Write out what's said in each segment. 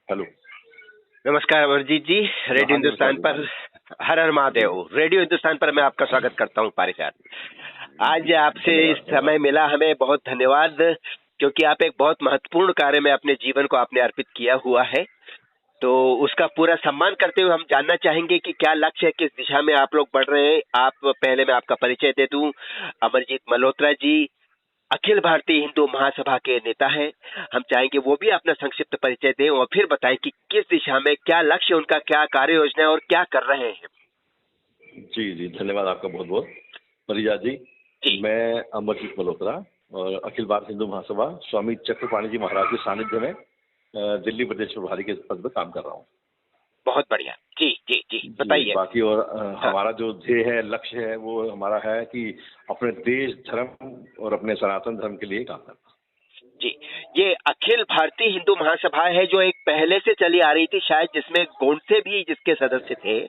Hello. नमस्कार अमरजीत जी। Radio हाँ हिंदुस्तान पर हर हर महादेव। रेडियो हिंदुस्तान पर मैं आपका स्वागत करता हूं पारिजात। आज आपसे धन्यवाद समय धन्यवाद। मिला, हमें बहुत धन्यवाद, क्योंकि आप एक बहुत महत्वपूर्ण कार्य में अपने जीवन को आपने अर्पित किया हुआ है। तो उसका पूरा सम्मान करते हुए हम जानना चाहेंगे कि क्या लक्ष्य है, किस दिशा में आप लोग बढ़ रहे हैं। आप पहले मैं आपका परिचय दे दूं। अमरजीत मल्होत्रा जी अखिल भारतीय हिंदू महासभा के नेता हैं। हम चाहेंगे वो भी अपना संक्षिप्त परिचय दें और फिर बताएं कि किस दिशा में, क्या लक्ष्य उनका, क्या कार्य योजना है और क्या कर रहे हैं। जी जी, धन्यवाद आपका बहुत बहुत। परिजा जी, जी, मैं अमरजीत मल्होत्रा और अखिल भारत हिंदू महासभा स्वामी चक्रपाणी जी महाराज के सानिध्य में दिल्ली प्रदेश प्रभारी के पद पर काम कर रहा हूँ। बहुत बढ़िया। जी जी जी, जी, बताइए। बाकी और हाँ हमारा जो ध्येय है, लक्ष्य है, वो हमारा है कि अपने देश, धर्म और अपने सनातन धर्म के लिए काम करना। जी, ये अखिल भारतीय हिंदू महासभा है जो एक पहले से चली आ रही थी, शायद जिसमें गोंडसे भी जिसके सदस्य थे।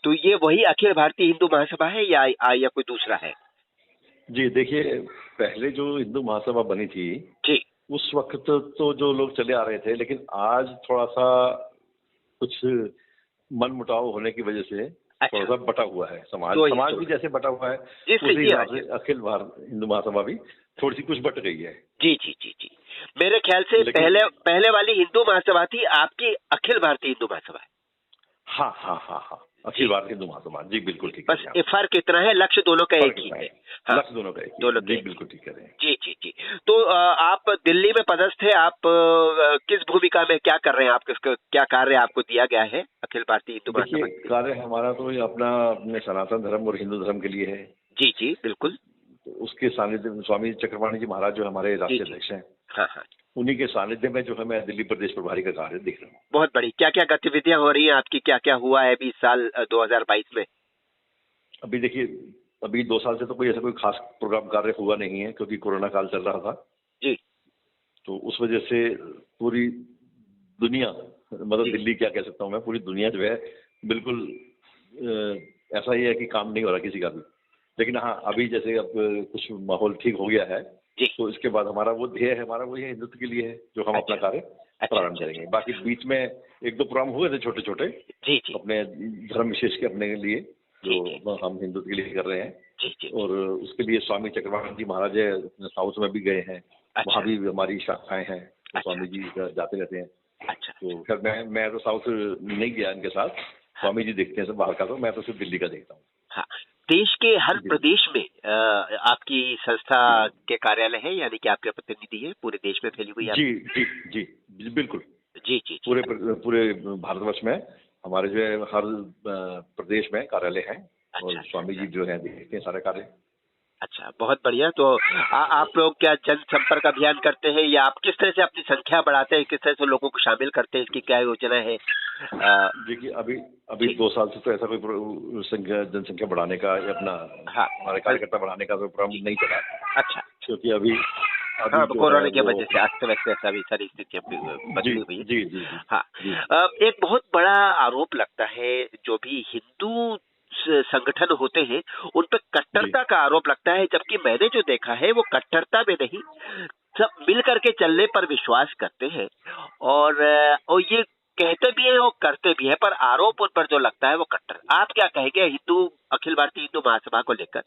तो ये वही अखिल भारतीय हिंदू महासभा है या कोई दूसरा है? जी देखिए, पहले जो हिंदू महासभा बनी थी जी। उस वक्त तो जो लोग चले आ रहे थे, लेकिन आज थोड़ा सा कुछ मनमुटाव होने की वजह से थोड़ा अच्छा, सा बटा हुआ है समाज। दो समाज हिस्सों भी में। जैसे बटा हुआ है जिससे उसी जी, हाँ हिसाब जी। से अखिल भारत हिंदू महासभा भी थोड़ी सी कुछ बट गई है। जी जी जी जी, मेरे ख्याल से लेकिन पहले पहले वाली हिंदू महासभा थी, आपकी अखिल भारतीय हिंदू महासभा है। हाँ हाँ हाँ हाँ, जी अखिल भारत हिंदू महासभा, जी बिल्कुल जी, ठीक कह बस रहे हैं ये आप। फर्क इतना है, लक्ष्य दोनों का एक फर्क ही इतना है। है, हाँ, लक्ष्य दोनों का एक ही दोनों है। के जी एक ही। बिल्कुल ठीक कह रहे हैं। जी जी जी। तो आप दिल्ली में पदस्थ है, आप किस भूमिका में क्या कर रहे हैं? आप क्या कार्य आपको दिया गया है अखिल भारतीय हिंदू देखिए, महासभा के लिए? कार्य हमारा तो ये अपने सनातन धर्म और हिंदू धर्म के लिए है। जी जी, बिल्कुल। तो उसके सानिध्य में स्वामी चक्रपाणी जी महाराज जो हमारे जी राष्ट्रीय जी। अध्यक्ष हैं, हाँ हाँ, उन्हीं के सानिध्य में जो है मैं दिल्ली प्रदेश प्रभारी का कार्य देख रहा हूँ। बहुत बड़ी। क्या क्या गतिविधियां हो रही हैं आपकी? क्या क्या हुआ है अभी साल 2022 में? अभी देखिए, अभी 2 साल से तो कोई ऐसा कोई खास प्रोग्राम कार्य हुआ नहीं है, क्योंकि कोरोना काल चल रहा था। जी तो उस वजह से पूरी दुनिया, मतलब जी। दिल्ली क्या कह सकता हूँ मैं, पूरी दुनिया जो है बिल्कुल ऐसा ही है कि काम नहीं हो रहा किसी का भी। लेकिन हाँ, अभी जैसे अब कुछ माहौल ठीक हो गया है, जी। तो इसके बाद हमारा वो ध्येय है, हमारा वो ये हिंदुत्व के लिए है जो हम अपना अच्छा कार्य अच्छा प्रारंभ अच्छा करेंगे। अच्छा। बाकी बीच में एक दो प्रोग्राम हुए थे छोटे छोटे, जी जी अपने धर्म विशेष के अपने लिए, जी जी जो हम हिंदुत्व के लिए कर रहे हैं। जी जी। और उसके लिए स्वामी चक्रवर्ती जी महाराज साउथ में भी गए हैं, अच्छा वहाँ भी हमारी शाखाएं हैं, तो अच्छा स्वामी जी जाते रहते हैं। अच्छा तो अच्छा। खैर मैं तो साउथ नहीं गया इनके साथ, हाँ स्वामी जी देखते हैं सब बाहर का, तो मैं तो सिर्फ दिल्ली का देखता हूँ। हाँ। देश के हर जी प्रदेश में आपकी संस्था के कार्यालय है, यानी कि आपके प्रतिनिधि है, पूरे देश में फैली हुई जी आपकी? जी जी जी, बिल्कुल। जी जी जी। पूरे भारतवर्ष में हमारे जो है हर प्रदेश में कार्यालय हैं, अच्छा और अच्छा स्वामी अच्छा। जी जो है देखते हैं सारे कार्य। अच्छा, बहुत बढ़िया। तो आप लोग क्या जनसंपर्क अभियान करते हैं, या आप किस तरह से अपनी संख्या बढ़ाते हैं, किस तरह से लोगों को शामिल करते हैं, इसकी क्या योजना है? देखिए, अभी अभी जी। 2 साल से तो ऐसा कोई जनसंख्या बढ़ाने का या अपना हाँ। हमारे कार्यकर्ता बढ़ाने का कोई प्रोग्राम जी। नहीं चला, अच्छा। क्योंकि अभी हाँ, अभी जो है कोरोना की वो। वजह से अस्त व्यस्त सभी सारी स्थितियां जी बदली हुई है। जी जी जी हाँ। जी एक बहुत बड़ा आरोप लगता है, जो भी हिंदू संगठन होते हैं उन पे जी कट्टरता का आरोप लगता है, जबकि मैंने जो देखा है वो कट्टरता में नहीं, सब मिल करके चलने पर विश्वास करते हैं। और ये कहते भी है और करते भी है, पर आरोप उन पर जो लगता है वो कट्टर। आप क्या कहेंगे हिंदू अखिल भारतीय हिंदू महासभा को लेकर,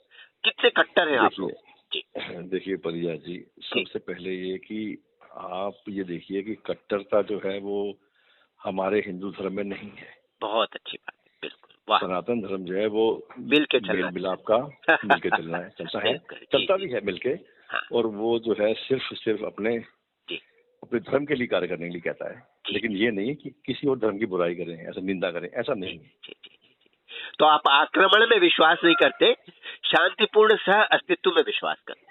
कितने कट्टर हैं आप लोग? देखिए जी देखिए परिया जी, जी। सबसे पहले ये कि आप ये देखिए कि कट्टरता जो है वो हमारे हिंदू धर्म में नहीं है। बहुत अच्छी बात है, बिल्कुल, वाह। सनातन धर्म जो है वो मिल के चलना मेल मिलाप का, मिलके चलना है, चलता है, बिल्कुल। जी चलता जी। भी है मिलके। हाँ। और वो जो है सिर्फ सिर्फ अपने जी अपने धर्म के लिए कार्य करने के लिए कहता है, जी लेकिन ये नहीं है कि किसी और धर्म की बुराई करें, ऐसा निंदा करें, ऐसा जी नहीं है। जी जी जी जी। तो आप आक्रमण में विश्वास नहीं करते, शांतिपूर्ण सह अस्तित्व में विश्वास करते?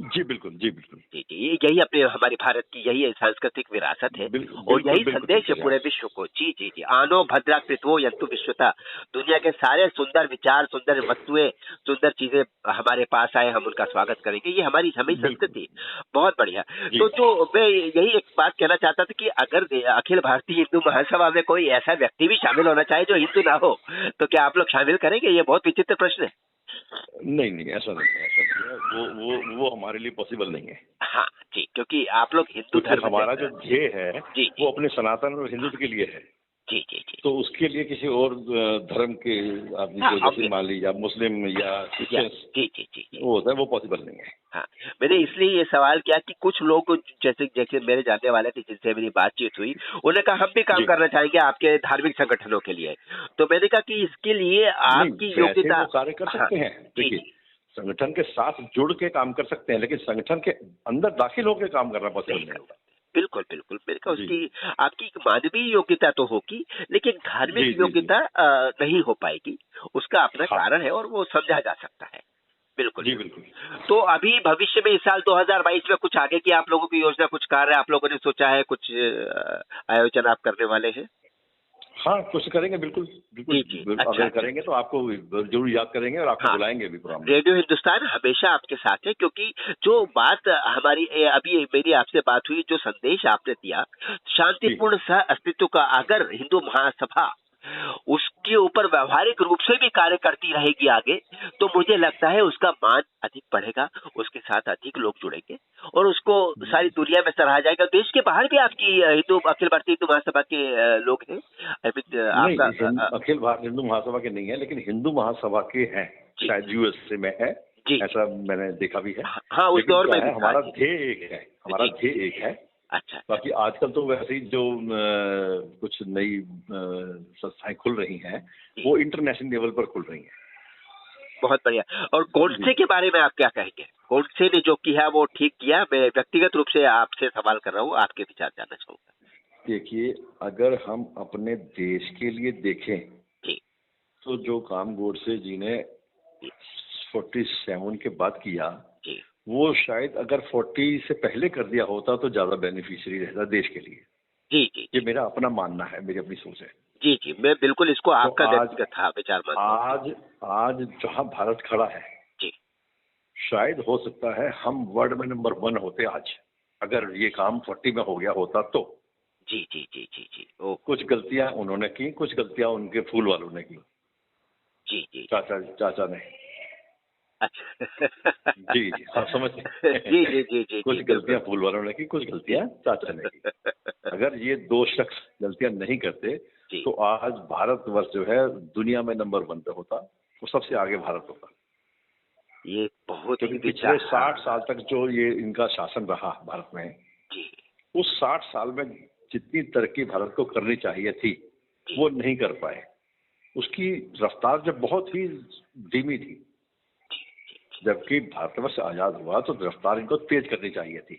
जी बिल्कुल, जी बिल्कुल। जी जी, यही अपने हमारी भारत की यही सांस्कृतिक विरासत है, और बिल्कुल यही बिल्कुल ठीक संदेश है कह रहे हैं पूरे आप। विश्व को। जी जी जी। आनो भद्रा कृतो यंतु विश्वता। दुनिया के सारे सुंदर विचार, सुंदर वस्तुएं, सुंदर चीजें हमारे पास आए, हम उनका स्वागत करेंगे, ये हमारी हमारी बिल्कुल। संस्कृति है। बहुत बढ़िया। जी तो मैं यही एक बात कहना चाहता था कि अगर अखिल भारतीय हिंदू महासभा में कोई ऐसा व्यक्ति भी शामिल होना चाहे जो हिंदू ना हो, तो क्या आप लोग शामिल करेंगे? ये बहुत विचित्र प्रश्न है। नहीं नहीं, ऐसा नहीं है, ऐसा नहीं है। वो हमारे लिए पॉसिबल नहीं है, हाँ जी, क्योंकि आप लोग हिंदू क्योंकि धर्म हमारा से। जो ध्येय है जी वो अपने सनातन और हिंदुत्व के लिए है। जी जी जी। तो उसके लिए किसी और धर्म के आदमी हाँ को, जैसे obvious, मान लीजिए आप मुस्लिम या या क्रिश्चियंस, जी जी जी जी। वो होता है, वो पॉसिबल नहीं है। हाँ, मैंने इसलिए ये सवाल किया कि कुछ लोग जैसे जैसे मेरे जानने वाले थे जिनसे मेरी बातचीत हुई, उन्होंने कहा हम भी काम जी, करना चाहेंगे आपके धार्मिक संगठनों के लिए। तो मैंने कहा कि इसके लिए नहीं आपकी वैसे योग्यता। वो कार्य कर हाँ सकते हैं। जी देखिए, जी, संगठन के साथ जुड़ के काम कर सकते हैं, लेकिन संगठन के अंदर दाखिल होकर काम करना पॉसिबल नहीं नहीं कर होगा। सकते, बिल्कुल बिल्कुल। मैंने कहा जी उसकी आपकी एक मानवीय योग्यता तो होगी, लेकिन धार्मिक जी जी जी। योग्यता नहीं हो पाएगी। उसका अपना हाँ कारण है और वो समझा जा सकता है। बिल्कुल जी, बिल्कुल। बिल्कुल। तो अभी भविष्य में इस साल 2022 में कुछ आगे की आप लोगों की योजना, कुछ कार्य आप लोगों ने सोचा है, कुछ आयोजन आप करने वाले हैं? हाँ, कोशिश करेंगे, बिल्कुल जी जी, बिल्कुल। अच्छा अगर अच्छा। करेंगे तो आपको जरूर याद करेंगे और आपको हाँ, बुलाएंगे भी प्रोग्राम में। रेडियो हिंदुस्तान हमेशा आपके साथ है, क्योंकि जो बात हमारी अभी मेरी आपसे बात हुई, जो संदेश आपने दिया जी शांतिपूर्ण सह अस्तित्व का, अगर हिंदू महासभा उसके ऊपर व्यवहारिक रूप से भी कार्य करती रहेगी आगे, तो मुझे लगता है उसका मान अधिक बढ़ेगा, उसके साथ अधिक लोग जुड़ेंगे और उसको सारी दुनिया में सराहा जाएगा। देश के बाहर भी आपकी हिंदू अखिल भारतीय हिंदू महासभा के लोग हैं। I mean, आपका नहीं, अखिल भारत हिंदू महासभा के नहीं है, लेकिन हिंदू महासभा के हैं। जी शायद यूएसए में है, जी जी। ऐसा मैंने देखा भी है। हाँ, उस लेकिन दौर क्या में भी है, था हमारा जी। ध्येय एक है, हमारा जी, ध्येय एक है। अच्छा अच्छा। बाकी आजकल तो वैसे ही जो कुछ नई संस्थाएं खुल रही हैं, जी, वो इंटरनेशनल लेवल पर खुल रही हैं। बहुत बढ़िया। और जी, गोडसे के बारे में आप क्या कहेंगे? गोडसे ने जो किया वो ठीक किया? मैं व्यक्तिगत रूप से आपसे सवाल कर रहा हूँ, आपके विचार जानना चाहूंगा। देखिए, अगर हम अपने देश के लिए देखें जी तो जो काम गोडसे जी ने जी 47 के बाद किया, जी वो शायद अगर 40 से पहले कर दिया होता तो ज्यादा बेनिफिशियरी रहता देश के लिए। जी जी ये जी मेरा अपना मानना है, मेरी अपनी सोच है। जी जी, मैं बिल्कुल इसको तो आपका आज व्यक्तिगत विचार मानता हूँ। आज आज जहाँ भारत खड़ा है, जी शायद हो सकता है हम वर्ल्ड में नंबर 1 होते आज, अगर ये काम 40 में हो गया होता तो। जी जी जी जी जी, ओ कुछ गलतियां उन्होंने की, कुछ गलतियां उनके फूल वालों ने की, जी जी, चाचा चाचा ने। अच्छा जी जी, आप समझ जी जी जी जी कुछ जी, गलतियां बिल्कुल। फूल वालों ने की, कुछ जी गलतियां चाचा ने की। अगर ये दो शख्स गलतियां नहीं करते जी, तो आज भारतवर्ष जो है दुनिया में नंबर 1 पे होता, वो सबसे आगे भारत होता। ये बहुत ही क्योंकि पिछले विचार, हाँ 60 साल तक जो ये इनका शासन रहा भारत में, जी उस 60 साल में जितनी तरक्की भारत को करनी चाहिए थी, जी वो नहीं कर पाए। उसकी रफ्तार जब बहुत ही धीमी थी, जबकि भारतवर्ष आजाद हुआ तो रफ्तार इनको तेज करनी चाहिए थी,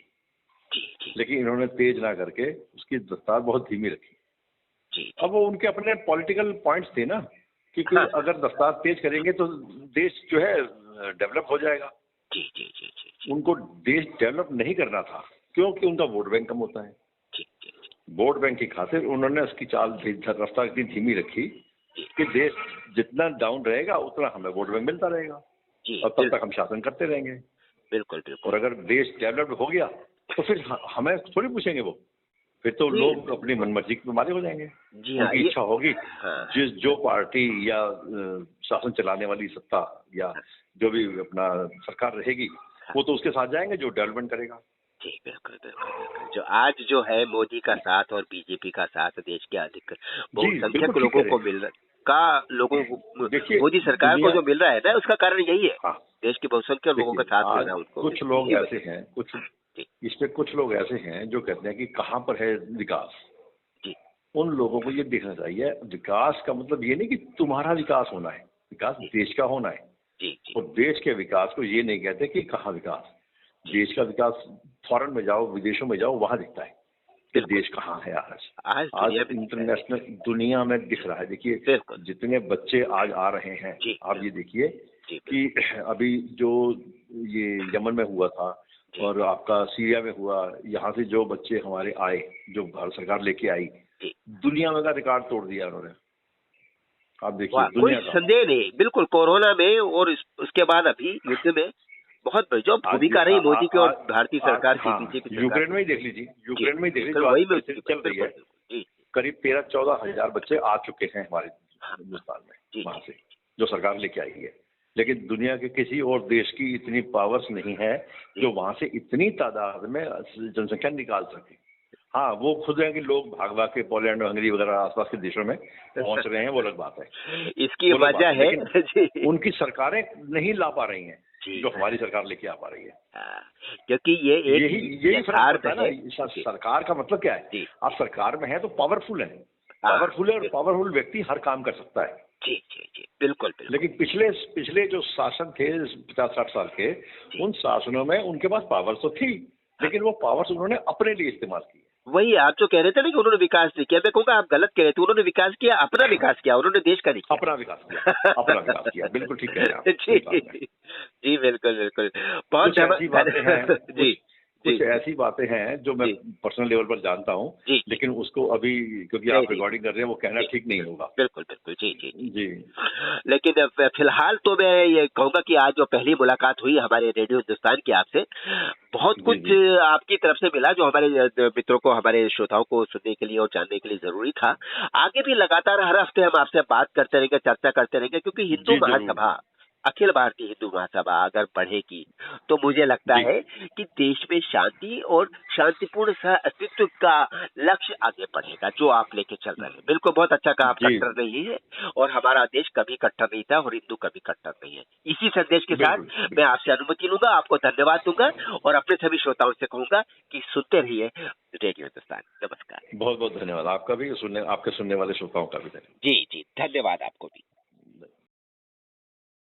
जी जी लेकिन इन्होंने तेज ना करके उसकी रफ्तार बहुत धीमी रखी। जी, अब वो उनके अपने पॉलिटिकल पॉइंट्स थे ना, क्योंकि हाँ अगर रफ्तार तेज करेंगे तो देश जो है डेवलप हो जाएगा। जी जी जी जी जी उनको देश डेवलप नहीं करना था, क्योंकि उनका वोट बैंक कम होता है। जी जी वोट बैंक की खातिर उन्होंने उसकी रफ्तार इतनी धीमी रखी कि देश जितना डाउन रहेगा उतना हमें वोट बैंक मिलता रहेगा जी, और तब तक हम शासन करते रहेंगे। बिल्कुल और बिल्कुल। अगर देश डेवलप्ड हो गया तो फिर हमें थोड़ी पूछेंगे वो, फिर तो जी लोग अपनी मनमर्जी के मालिक हो जाएंगे। जी हाँ, उनकी ये इच्छा होगी, हाँ जो पार्टी या शासन चलाने वाली सत्ता या हाँ जो भी अपना सरकार रहेगी, हाँ, वो तो उसके साथ जाएंगे जो डेवलपमेंट करेगा। जी बिल्कुल बिल्कुल बिल्कुल। जो आज जो है मोदी का साथ और बीजेपी का साथ देश के अधिक जी बिल्कुल बहुसंख्यक ठीक कह लोगों रहे को हैं। मिल का लोगों को, देखिए, मोदी सरकार को दुनिया, जो मिल रहा है ना, उसका कारण यही है। हाँ देश के बहुसंख्यक लोगों का देखिए, साथ मिल आज रहा है उनको, कुछ लोग इसी ऐसे वजह हैं, कुछ जी इसमें कुछ लोग ऐसे हैं जो कहते हैं कि कहाँ पर है विकास। जी उन लोगों को ये देखना चाहिए, विकास का मतलब ये नहीं कि तुम्हारा विकास होना है, विकास जी देश का होना है। जी जी और देश के विकास को ये नहीं कहते कि कहाँ विकास। जी, देश का विकास फॉरेन में जाओ, विदेशों में जाओ, वहां दिखता है कि बिल्कुल। देश कहाँ है आज। आज आज दुनिया में दिख रहा है। इंटरनेशनल दुनिया में दिख रहा है। देखिए, बिल्कुल। जितने बच्चे आज आ रहे हैं, जी आप ये देखिए जी कि अभी जो ये यमन में हुआ था जी और आपका सीरिया में हुआ, यहाँ से जो बच्चे हमारे आए, जो भारत सरकार लेके आई, जी, दुनिया में का रिकॉर्ड तोड़ दिया उन्होंने। आप देखिए वाह, कोई दुनिया का। संदेह नहीं, बिल्कुल। कोरोना में और उसके बाद अभी युद्ध में बहुत जो आज भूमिका रही मोदी की और आज भारतीय आज सरकार की, हाँ, बीजेपी सरकार यूक्रेन की। में ही देख लीजिए, जी, यूक्रेन में ही देख लीजिए, फिर जो आज वही मैं स्थिति चल रही बिल्कुल है। बिल्कुल जी करीब 13-14 हजार बच्चे आ चुके हैं हमारे हाँ हाँ, हिंदुस्तान में, जी वहां जी से जो सरकार लेके आई है। लेकिन दुनिया के किसी और देश की इतनी पावर्स नहीं है जो वहां से इतनी तादाद में जनसंख्या निकाल सके। हाँ, वो खुद है कि लोग भाग भाग के पोलैंड, हंगरी वगैरह आसपास के देशों में पहुंच रहे हैं, वो अलग बात है। इसकी वजह है लेकिन उनकी सरकारें नहीं ला पा रही हैं जो हाँ। हमारी सरकार लेके आ पा रही है। क्योंकि ये एक यही फर्क पड़ता है ना। सरकार का मतलब क्या है? जी। आप सरकार में है तो पावरफुल है, हाँ। पावरफुल है, और पावरफुल व्यक्ति हर काम कर सकता है। जी जी जी, बिल्कुल बिल्कुल। लेकिन पिछले जो शासन थे 50-60 साल के, उन शासनों में उनके पास पावर तो थी, लेकिन वो पावर्स उन्होंने अपने लिए इस्तेमाल की। वही आप जो कह रहे थे ना कि उन्होंने विकास नहीं किया, मैं कहूँगा आप गलत कह रहे थे। उन्होंने विकास किया, अपना विकास किया, उन्होंने देश का नहीं किया। अपना विकास किया, अपना विकास किया, बिल्कुल ठीक कह रहे हैं आप। जी जी, बिल्कुल बिल्कुल। बहुत कुछ ऐसी बातें हैं जी कुछ ऐसी बातें हैं जो मैं पर्सनल लेवल पर जानता हूँ, लेकिन उसको अभी क्योंकि आप रिकॉर्डिंग कर रहे हैं वो कहना ठीक नहीं होगा। बिल्कुल बिल्कुल, जी जी जी। लेकिन फिलहाल तो मैं ये कहूँगा कि आज जो पहली मुलाकात हुई हमारे रेडियो हिंदुस्तान की आपसे, बहुत कुछ आपकी तरफ से मिला जो हमारे मित्रों को, हमारे श्रोताओं को सुनने के लिए और जानने के लिए जरूरी था। आगे भी लगातार हर हफ्ते हम आपसे बात करते रहेंगे, चर्चा करते रहेंगे, क्योंकि हिंदू महासभा, अखिल भारतीय हिंदू महासभा अगर बढ़ेगी तो मुझे लगता है कि देश में शांति और शांतिपूर्ण सह अस्तित्व का लक्ष्य आगे बढ़ेगा जो आप लेके चल रहे हैं। बिल्कुल, बहुत अच्छा कहा, आप कट्टर नहीं है और हमारा देश कभी कट्टर नहीं था और हिंदू कभी कट्टर नहीं है। इसी संदेश के साथ मैं आपसे अनुमति लूंगा, आपको धन्यवाद दूंगा और अपने सभी श्रोताओं से कहूंगा कि सुनते रहिए रेडियो हिंदुस्तान। नमस्कार। बहुत बहुत धन्यवाद आपका भी, आपके सुनने वाले श्रोताओं का भी धन्यवाद। जी जी, धन्यवाद आपको भी।